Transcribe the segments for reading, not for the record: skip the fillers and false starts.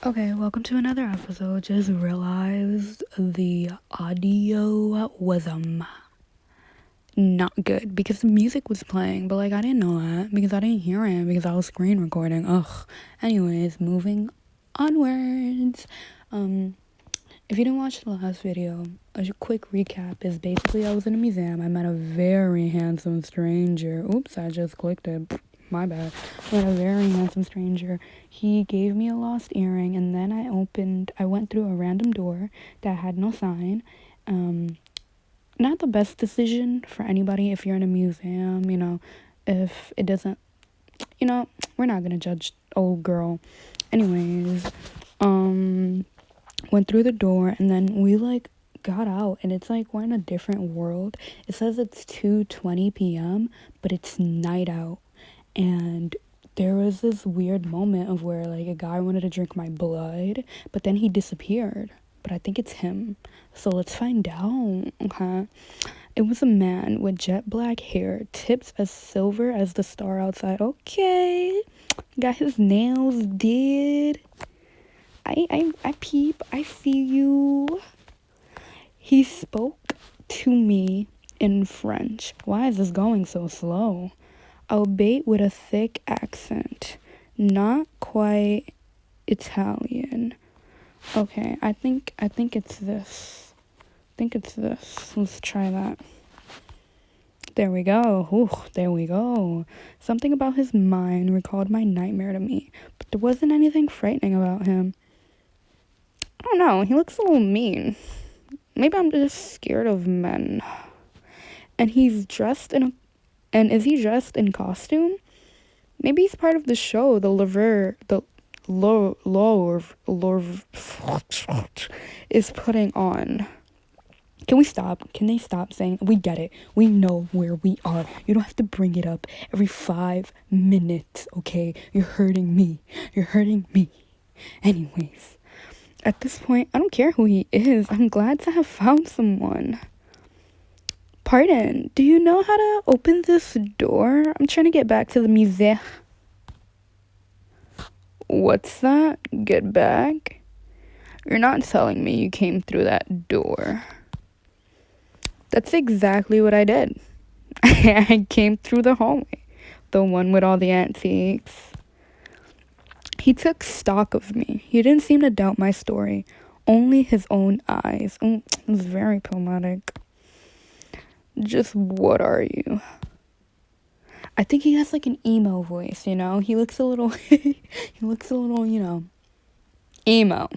Okay, welcome to another episode. Just realized the audio was not good because the music was playing, but like I didn't know that because I didn't hear it because I was screen recording. Ugh. Anyways, moving onwards. If you didn't watch the last video, a quick recap is basically I was in a museum. I met a very handsome stranger. Oops, I just clicked it. My bad. I met a very handsome stranger. He gave me a lost earring, and then I went through a random door that had no sign. Not the best decision for anybody if you're in a museum, if it doesn't, we're not gonna judge old girl. Anyways, went through the door, and then we got out, and it's like we're in a different world. It says it's 2:20 p.m., but it's night out. And there was this weird moment of where like a guy wanted to drink my blood, but then he disappeared. But I think it's him. So let's find out. Okay. It was a man with jet black hair, tips as silver as the star outside. Okay. Got his nails did. I peep. I see you. He spoke to me in French. Why is this going so slow? Albeit with a thick accent, not quite Italian. Okay, I think it's this. Let's try that. There we go. Ooh, there we go. Something about his mind recalled my nightmare to me, but there wasn't anything frightening about him. I don't know. He looks a little mean. Maybe I'm just scared of men. And he's dressed in a And is he dressed in costume? Maybe he's part of the show the Louvre is putting on. Can we stop? Can they stop saying, we get it. We know where we are. You don't have to bring it up every 5 minutes, okay? You're hurting me. Anyways, at this point, I don't care who he is. I'm glad to have found someone. Pardon, do you know how to open this door? I'm trying to get back to the museum. What's that? Get back? You're not telling me you came through that door. That's exactly what I did. I came through the hallway. The one with all the antiques. He took stock of me. He didn't seem to doubt my story. Only his own eyes. It was very poetic. Just what are you? I think he has like an emo voice, He looks a little emo.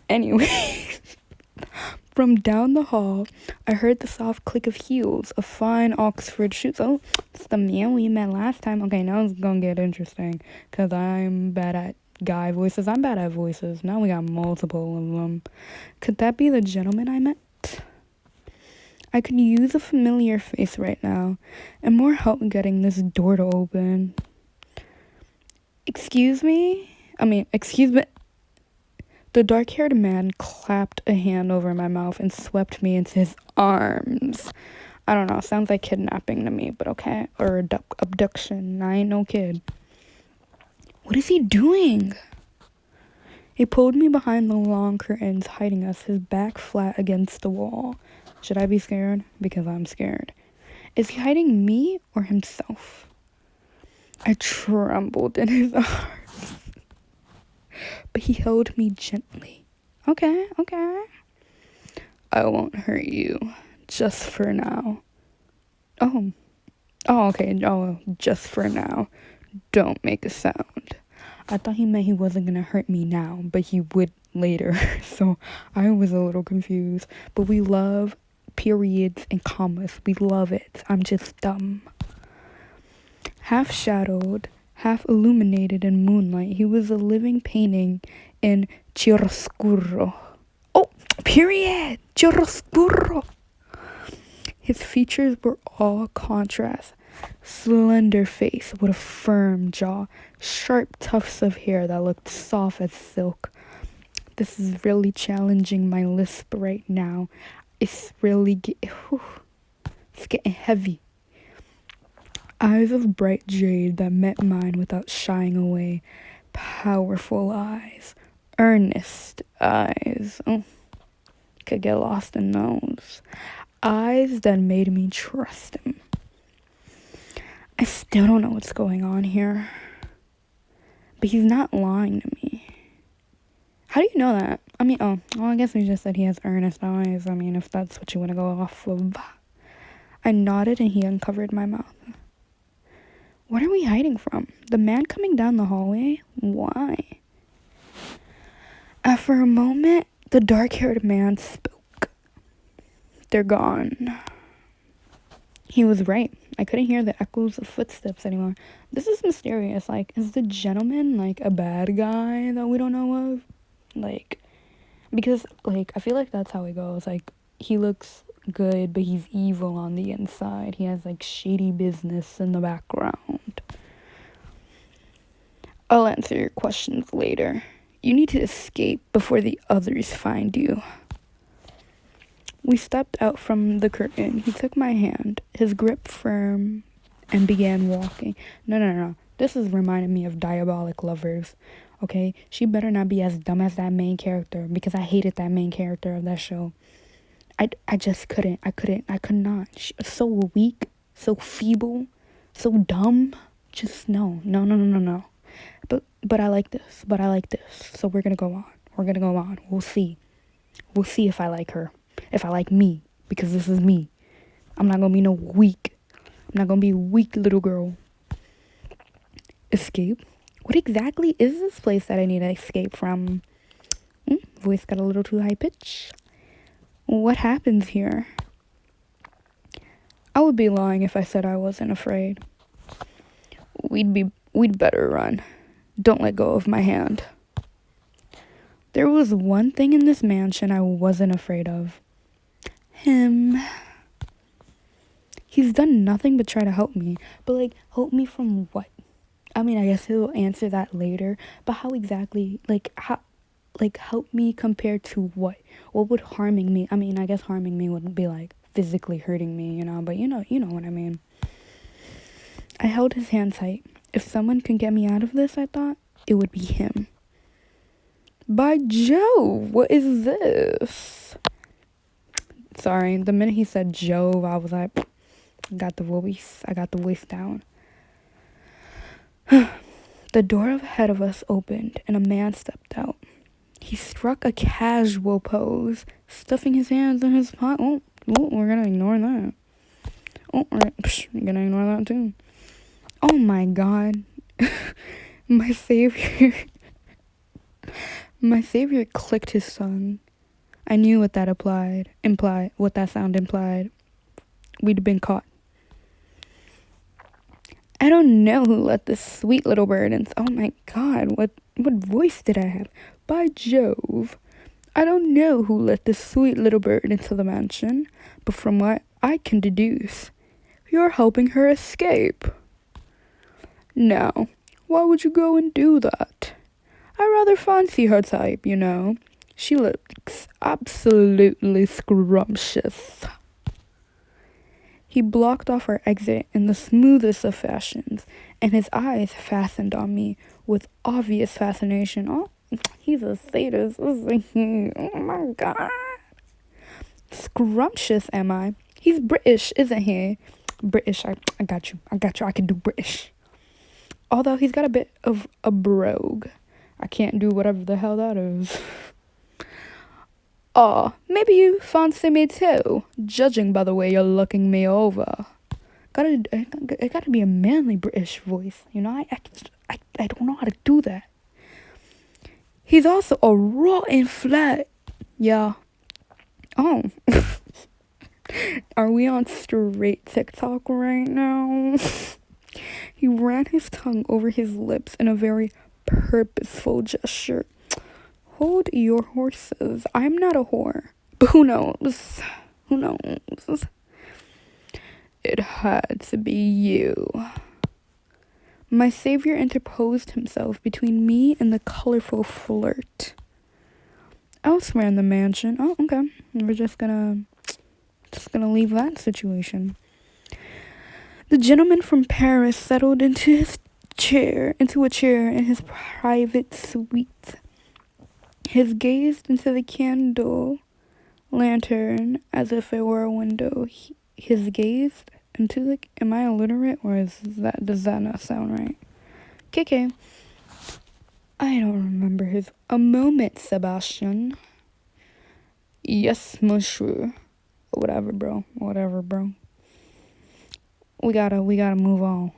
Anyway, from down the hall, I heard the soft click of heels, of fine Oxford shoes. Oh, it's the man we met last time. Okay, now it's gonna get interesting, because I'm bad at guy voices. I'm bad at voices. Now we got multiple of them. Could that be the gentleman I met? I could use a familiar face right now, and more help getting this door to open. Excuse me. The dark-haired man clapped a hand over my mouth and swept me into his arms. I don't know, sounds like kidnapping to me, but okay. Or abduction. I ain't no kid. What is he doing? He pulled me behind the long curtains, hiding us, his back flat against the wall. Should I be scared? Because I'm scared. Is he hiding me or himself? I trembled in his arms. But he held me gently. Okay. I won't hurt you. Just for now. Oh, okay. Oh, just for now. Don't make a sound. I thought he meant he wasn't gonna hurt me now, but he would later. So I was a little confused. But we love periods and commas. We love it. I'm just dumb. Half shadowed, half illuminated in moonlight, he was a living painting in chiaroscuro. Oh, period! Chiaroscuro! His features were all contrast. Slender face with a firm jaw, sharp tufts of hair that looked soft as silk. This is really challenging my lisp right now. It's really it's getting heavy. Eyes of bright jade that met mine without shying away. Powerful eyes. earnest eyes. Oh, could get lost in those. Eyes that made me trust him. I still don't know what's going on here. But he's not lying to me. How do you know that? I mean, well, I guess we just said he has earnest eyes. I mean, if that's what you want to go off of. I nodded and he uncovered my mouth. What are we hiding from? The man coming down the hallway? Why? After a moment, the dark-haired man spoke. They're gone. He was right. I couldn't hear the echoes of footsteps anymore. This is mysterious. Like, is the gentleman, like, a bad guy that we don't know of? Like, because, like, I feel like that's how it goes. Like, he looks good, but he's evil on the inside. He has, like, shady business in the background. I'll answer your questions later. You need to escape before the others find you. We stepped out from the curtain. He took my hand, his grip firm, and began walking. No. This is reminding me of Diabolic Lovers. Okay? She better not be as dumb as that main character, because I hated that main character of that show. I just couldn't. I could not. She was so weak, so feeble, so dumb. Just no. But I like this. So we're gonna go on. We'll see if I like her. If I like me, because this is me. I'm not gonna be no weak. I'm not gonna be a weak little girl. Escape? What exactly is this place that I need to escape from? Voice got a little too high pitch. What happens here? I would be lying if I said I wasn't afraid. We'd better run. Don't let go of my hand. There was one thing in this mansion I wasn't afraid of. Him. He's done nothing but try to help me. But, like, help me from what? I mean, I guess he'll answer that later. But how exactly? Help me compared to what? What would harming me? I mean, I guess harming me wouldn't be, like, physically hurting me, but you know what I mean. I held his hand tight. If someone can get me out of this, I thought, it would be him. By Jove, what is this? Sorry, the minute he said Jove, I was like, I got the voice down. The door ahead of us opened, and a man stepped out. He struck a casual pose, stuffing his hands in his pocket. Oh, we're gonna ignore that. Oh, we're gonna ignore that too. Oh my God. My savior clicked his tongue. I knew what that what that sound implied. We'd been caught. I don't know who let this sweet little bird in. Oh my God, what voice did I have? By Jove. I don't know who let this sweet little bird into the mansion, but from what I can deduce, you're helping her escape. Now, why would you go and do that? I rather fancy her type, She looks absolutely scrumptious. He blocked off our exit in the smoothest of fashions, and his eyes fastened on me with obvious fascination. Oh, he's a sadist, isn't he? Oh my God. Scrumptious, am I? He's British, isn't he? British, I got you. I can do British. Although he's got a bit of a brogue. I can't do whatever the hell that is. Oh, maybe you fancy me too, judging by the way you're looking me over. It gotta be a manly British voice, I don't know how to do that. He's also a rotten flat. Yeah. Oh. Are we on straight TikTok right now? He ran his tongue over his lips in a very purposeful gesture. Hold your horses. I'm not a whore. But who knows? It had to be you. My savior interposed himself between me and the colorful flirt. Elsewhere in the mansion. Oh, okay. We're just gonna leave that situation. The gentleman from Paris settled into a chair in his private suite. His gazed into the candle lantern as if it were a window. His gaze into the... Am I illiterate, or does that not sound right? KK. I don't remember his... A moment, Sebastian. Yes, monsieur. Whatever, bro. We gotta move on.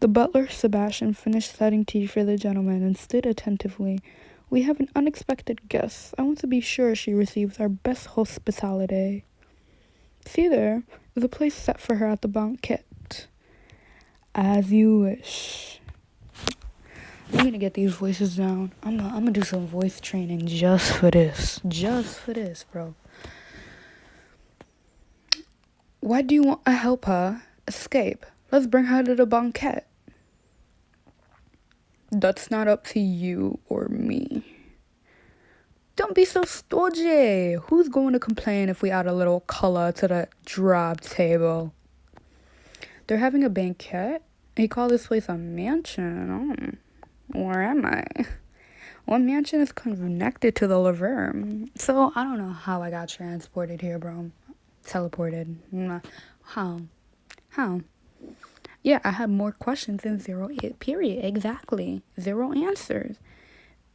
The butler, Sebastian, finished setting tea for the gentleman and stood attentively. We have an unexpected guest. I want to be sure she receives our best hospitality. See there, is a place set for her at the banquet. As you wish. I'm gonna get these voices down. I'm gonna do some voice training just for this. Just for this, bro. Why do you want to help her escape? Let's bring her to the banquet. That's not up to you or me. Don't be so stodgy. Who's going to complain if we add a little color to the drab table? They're having a banquet? He called this place a mansion. Where am I? What mansion is connected to the Laverne? So, I don't know how I got transported here, bro. Teleported. How? Yeah, I had more questions than zero, period. Exactly. Zero answers.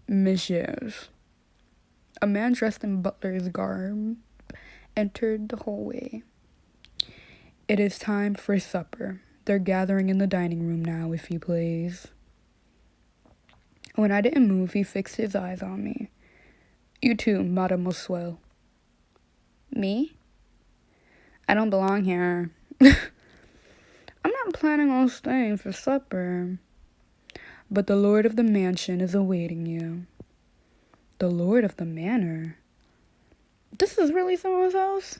Messieurs. A man dressed in butler's garb entered the hallway. It is time for supper. They're gathering in the dining room now, if you please. When I didn't move, he fixed his eyes on me. You too, mademoiselle. Me? I don't belong here. I'm not planning on staying for supper. But the lord of the mansion is awaiting you. The lord of the manor? This is really someone's house?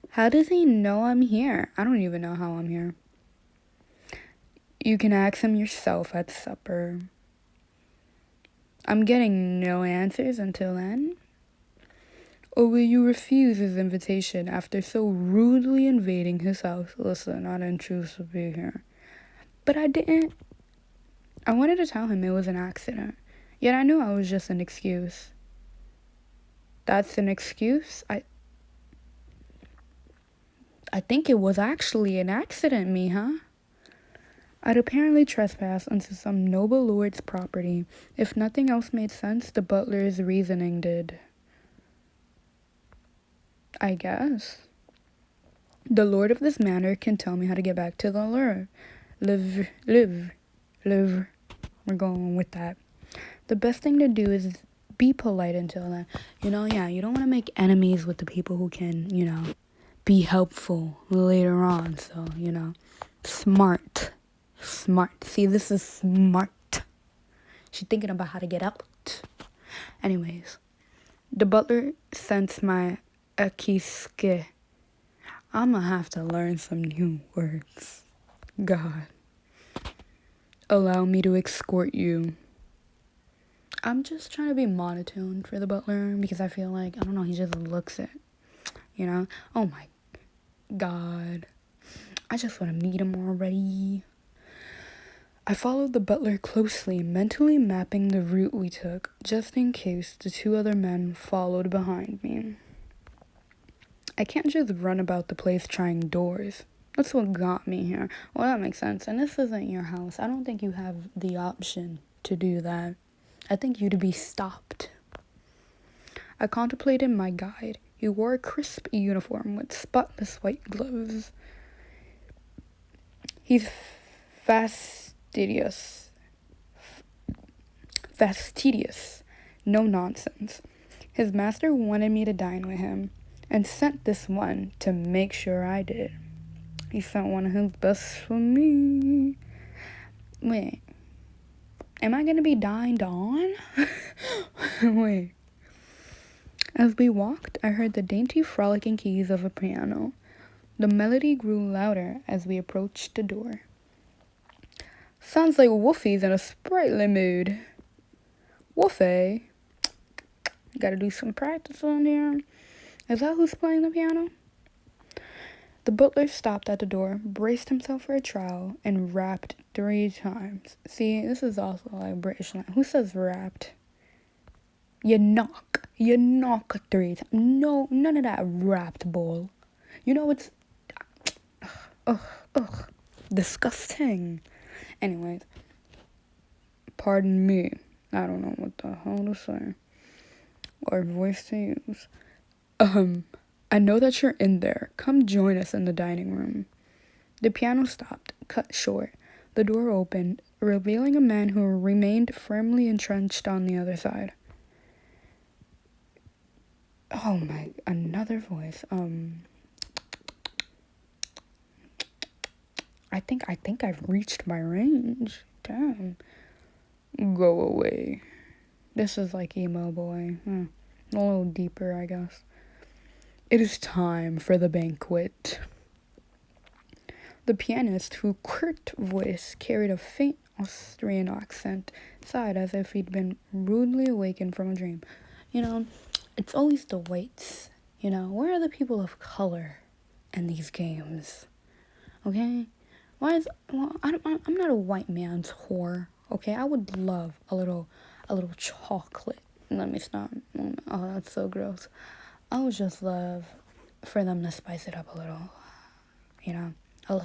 How does he know I'm here? I don't even know how I'm here. You can ask him yourself at supper. I'm getting no answers until then. Or will you refuse his invitation after so rudely invading his house? Listen, I didn't choose to be here. But I didn't. I wanted to tell him it was an accident. Yet I knew I was just an excuse. That's an excuse? I think it was actually an accident, Mija. I'd apparently trespassed onto some noble lord's property. If nothing else made sense, the butler's reasoning did. I guess. The lord of this manor can tell me how to get back to the lure. Live. We're going with that. The best thing to do is be polite until then. You don't want to make enemies with the people who can, be helpful later on. So, smart. See, this is smart. She's thinking about how to get out. Anyways, the butler sensed my akiske. I'm gonna have to learn some new words. God. Allow me to escort you. I'm just trying to be monotone for the butler because I feel like, I don't know, he just looks it. Oh my God. I just want to meet him already. I followed the butler closely, mentally mapping the route we took, just in case the two other men followed behind me. I can't just run about the place trying doors. That's what got me here. Well, that makes sense. And this isn't your house. I don't think you have the option to do that. I think you'd be stopped. I contemplated my guide. He wore a crisp uniform with spotless white gloves. He's fastidious. No nonsense. His master wanted me to dine with him and sent this one to make sure I did. He sent one of his best for me. Wait. Am I gonna be dined on? Wait. As we walked, I heard the dainty frolicking keys of a piano. The melody grew louder as we approached the door. Sounds like Wolfie's in a sprightly mood. Wolfie? Gotta do some practice on here. Is that who's playing the piano? The butler stopped at the door, braced himself for a trowel, and rapped 3 times. See, this is also like British. Who says rapped? You knock 3 times. No, none of that wrapped ball. You know, it's ugh, disgusting. Anyways, pardon me. I don't know what the hell to say or voice to use. I know that you're in there. Come join us in the dining room. The piano stopped, cut short. The door opened, revealing a man who remained firmly entrenched on the other side. Oh my, another voice. I think I've reached my range. Damn. Go away. This is like emo boy. A little deeper, I guess. It is time for the banquet. The pianist, whose curt voice carried a faint Austrian accent, sighed as if he'd been rudely awakened from a dream. You know, it's always the whites. You know, where are the people of color in these games? Okay? I'm not a white man's whore. Okay? I would love a little chocolate. Let me stop. Oh, that's so gross. I would just love for them to spice it up a little. You know?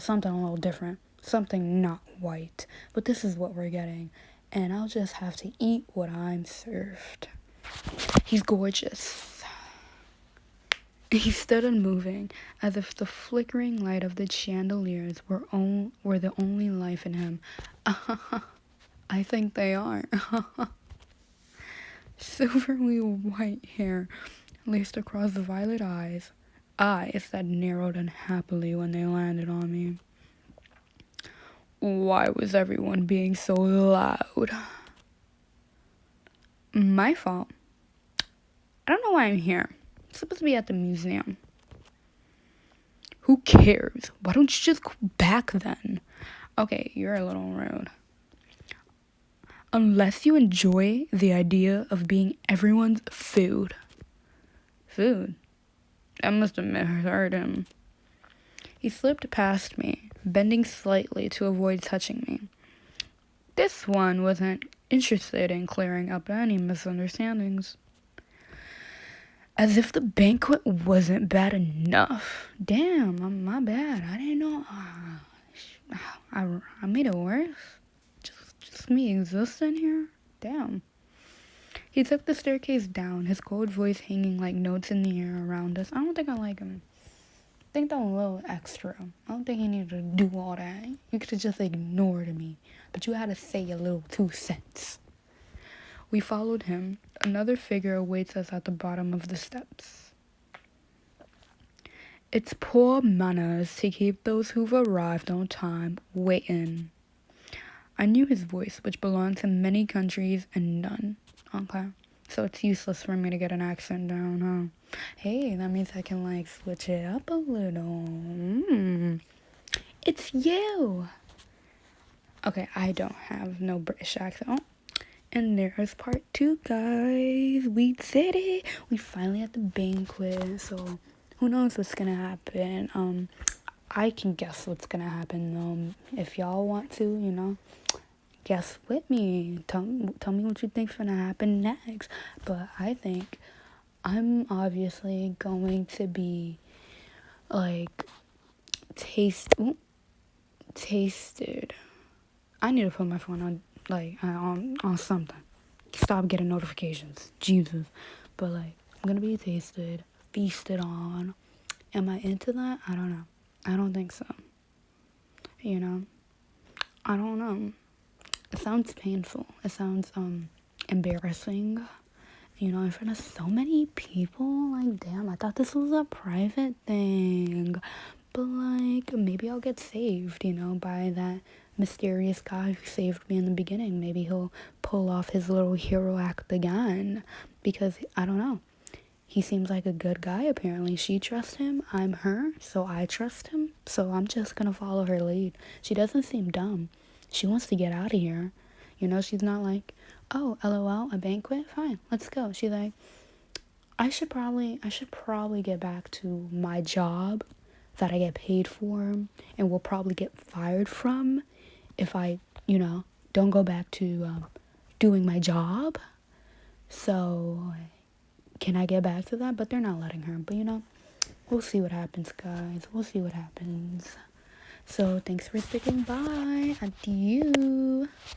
Something a little different, something not white, but this is what we're getting, and I'll just have to eat what I'm served. He's gorgeous. He stood unmoving, as if the flickering light of the chandeliers were the only life in him. I think they are. Silvery white hair laced across the violet eyes that narrowed unhappily when they landed on me. Why was everyone being so loud? My fault. I don't know why I'm here. I'm supposed to be at the museum. Who cares? Why don't you just go back then? Okay, you're a little rude. Unless you enjoy the idea of being everyone's food. Food? I must have misheard him. He slipped past me, bending slightly to avoid touching me. This one wasn't interested in clearing up any misunderstandings. As if the banquet wasn't bad enough. Damn, my bad. I didn't know. I made it worse. Just me existing here? Damn. He took the staircase down, his cold voice hanging like notes in the air around us. I don't think I like him. I think that was a little extra. I don't think he needed to do all that. You could have just ignored me. But you had to say your little 2 cents. We followed him. Another figure awaits us at the bottom of the steps. It's poor manners to keep those who've arrived on time waiting. I knew his voice, which belonged to many countries and none. Okay, so it's useless for me to get an accent down, huh? Hey, that means I can, like, switch it up a little. It's you! Okay, I don't have no British accent. And there's part 2, guys. We did it! We finally at the banquet, so who knows what's gonna happen. I can guess what's gonna happen, if y'all want to, you know. Guess with me. Tell me what you think's gonna happen next. But I think I'm obviously going to be like tasted. I need to put my phone on on something. Stop getting notifications. Jesus. But like I'm gonna be tasted, feasted on. Am I into that? I don't know. I don't think so. You know? I don't know. It sounds painful. It sounds embarrassing. You know, in front of so many people. Like, damn, I thought this was a private thing. But like, maybe I'll get saved, you know, by that mysterious guy who saved me in the beginning. Maybe he'll pull off his little hero act again. Because, I don't know. He seems like a good guy, apparently. She trusts him. I'm her, so I trust him. So I'm just gonna follow her lead. She doesn't seem dumb. She wants to get out of here. You know, she's not like, oh, LOL, a banquet? Fine, let's go. She's like, I should probably get back to my job that I get paid for and will probably get fired from if I, you know, don't go back to doing my job. So, can I get back to that? But they're not letting her. But, we'll see what happens, guys. We'll see what happens. So, thanks for sticking by. Adieu.